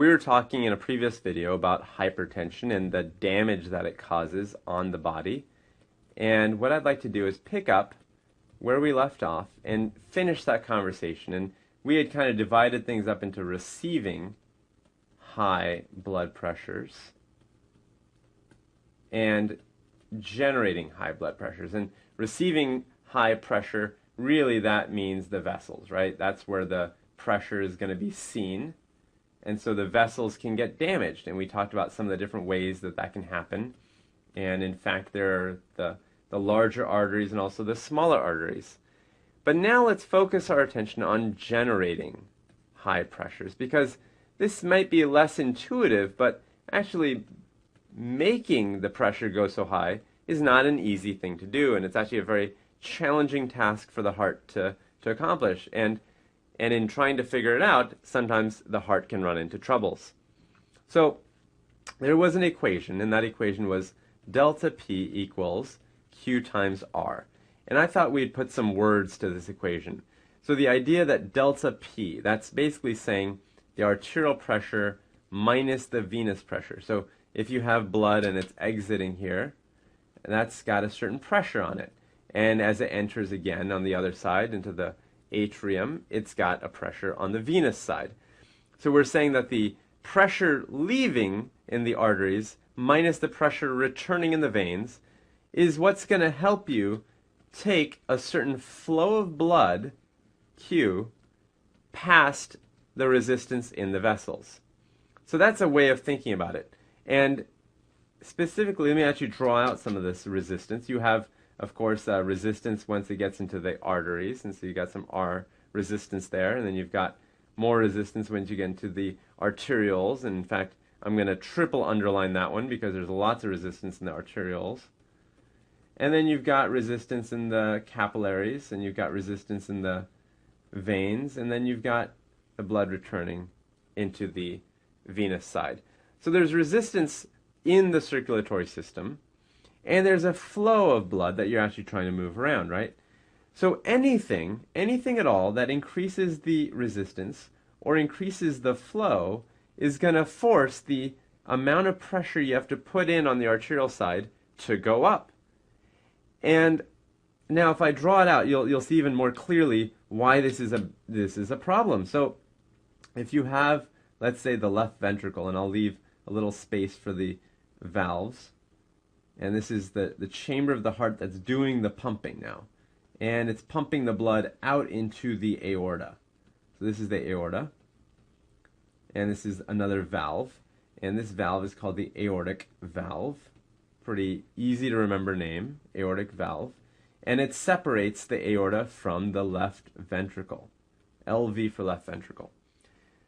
We were talking in a previous video about hypertension and the damage that it causes on the body. And what I'd like to do is pick up where we left off and finish that conversation. And we had kind of divided things up into receiving high blood pressures and generating high blood pressures. And receiving high pressure, really that means the vessels, right? That's where the pressure is going to be seen. And so the vessels can get damaged. And we talked about some of the different ways that that can happen. And in fact, there are the larger arteries and also the smaller arteries. But now let's focus our attention on generating high pressures, because this might be less intuitive, but actually making the pressure go so high is not an easy thing to do, and it's actually a very challenging task for the heart to accomplish. And in trying to figure it out, sometimes the heart can run into troubles. So there was an equation, and that equation was delta P equals Q times R. And I thought we'd put some words to this equation. So the idea that delta P, that's basically saying the arterial pressure minus the venous pressure. So if you have blood and it's exiting here, that's got a certain pressure on it. And as it enters again on the other side into the atrium, it's got a pressure on the venous side. So we're saying that the pressure leaving in the arteries minus the pressure returning in the veins is what's going to help you take a certain flow of blood, Q, past the resistance in the vessels. So that's a way of thinking about it. And specifically, let me actually draw out some of this resistance. You have, of course, resistance once it gets into the arteries, and so you got some R resistance there, and then you've got more resistance once you get into the arterioles. And in fact, I'm going to triple underline that one because there's lots of resistance in the arterioles. And then you've got resistance in the capillaries, and you've got resistance in the veins, and then you've got the blood returning into the venous side. So there's resistance in the circulatory system, and there's a flow of blood that you're actually trying to move around, right? So anything at all that increases the resistance or increases the flow is going to force the amount of pressure you have to put in on the arterial side to go up. And now if I draw it out, you'll see even more clearly why this is a problem. So if you have, let's say, the left ventricle, and I'll leave a little space for the valves, and this is the chamber of the heart that's doing the pumping now, and it's pumping the blood out into the aorta. So this is the aorta, and this is another valve, and this valve is called the aortic valve. Pretty easy to remember name, aortic valve. And it separates the aorta from the left ventricle. LV for left ventricle.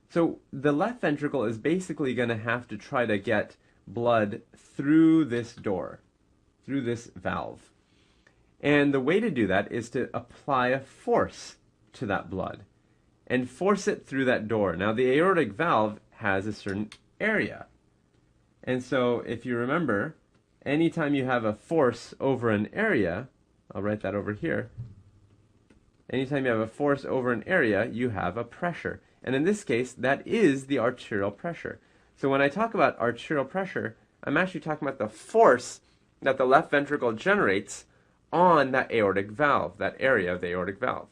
So the left ventricle is basically going to have to try to get blood through this door, through this valve. And the way to do that is to apply a force to that blood and force it through that door. Now the aortic valve has a certain area. And so if you remember, anytime you have a force over an area, I'll write that over here. Anytime you have a force over an area, you have a pressure. And in this case, that is the arterial pressure. So when I talk about arterial pressure, I'm actually talking about the force that the left ventricle generates on that aortic valve, that area of the aortic valve.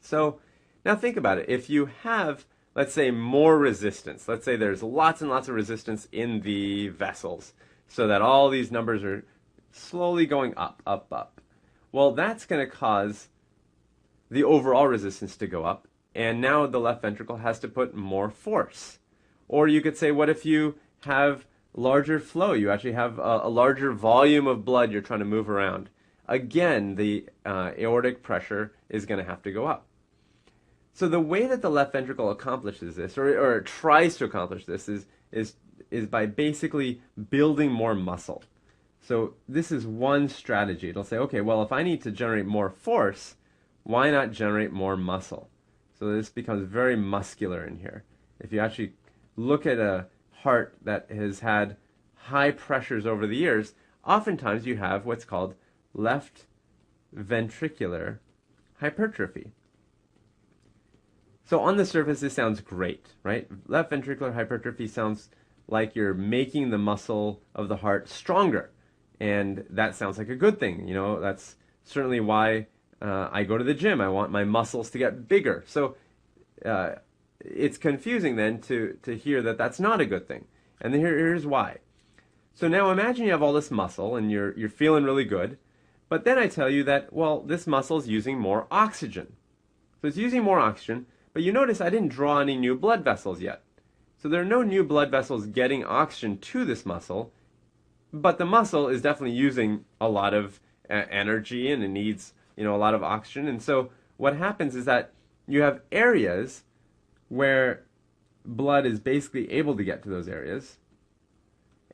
So now think about it. If you have, let's say, more resistance, let's say there's lots and lots of resistance in the vessels, so that all these numbers are slowly going up, up, up. Well, that's going to cause the overall resistance to go up, and now the left ventricle has to put more force. Or you could say, what if you have larger flow? You actually have a larger volume of blood you're trying to move around. Again, the aortic pressure is going to have to go up. So the way that the left ventricle accomplishes this, or tries to accomplish this, is by basically building more muscle. So this is one strategy. It'll say, okay, well, if I need to generate more force, why not generate more muscle? So this becomes very muscular in here. If you actually look at a heart that has had high pressures over the years, oftentimes you have what's called left ventricular hypertrophy. So on the surface, this sounds great, right? Left ventricular hypertrophy sounds like you're making the muscle of the heart stronger. And that sounds like a good thing. You know, that's certainly why I go to the gym. I want my muscles to get bigger. So it's confusing then to hear that that's not a good thing. And here's why. So now imagine you have all this muscle and you're feeling really good. But then I tell you that, well, this muscle is using more oxygen. So it's using more oxygen, but you notice I didn't draw any new blood vessels yet. So there are no new blood vessels getting oxygen to this muscle, but the muscle is definitely using a lot of energy and it needs, a lot of oxygen. And so what happens is that you have areas where blood is basically able to get to those areas,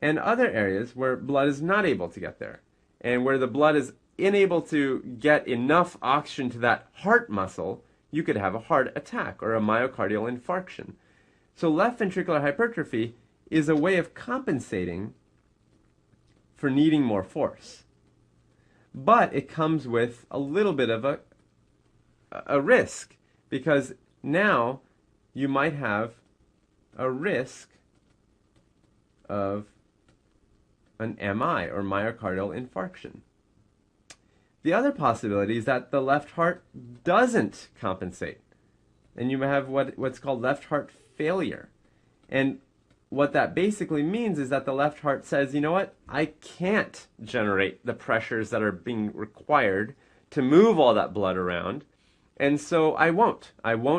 and other areas where blood is not able to get there. And where the blood is unable to get enough oxygen to that heart muscle, you could have a heart attack or a myocardial infarction. So left ventricular hypertrophy is a way of compensating for needing more force. But it comes with a little bit of a risk, because now you might have a risk of an MI, or myocardial infarction. The other possibility is that the left heart doesn't compensate, and you have what's called left heart failure. And what that basically means is that the left heart says, you know what, I can't generate the pressures that are being required to move all that blood around, and so I won't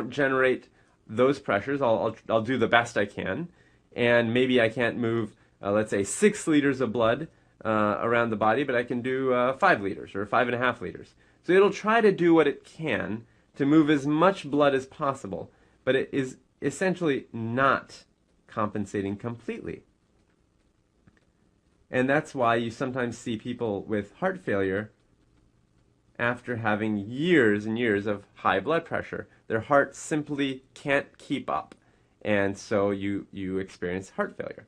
generate those pressures. I'll do the best I can, and maybe I can't move let's say 6 liters of blood around the body, but I can do 5 liters or 5.5 liters. So it'll try to do what it can to move as much blood as possible, but it is essentially not compensating completely. And that's why you sometimes see people with heart failure after having years and years of high blood pressure. Their heart simply can't keep up, and so you experience heart failure.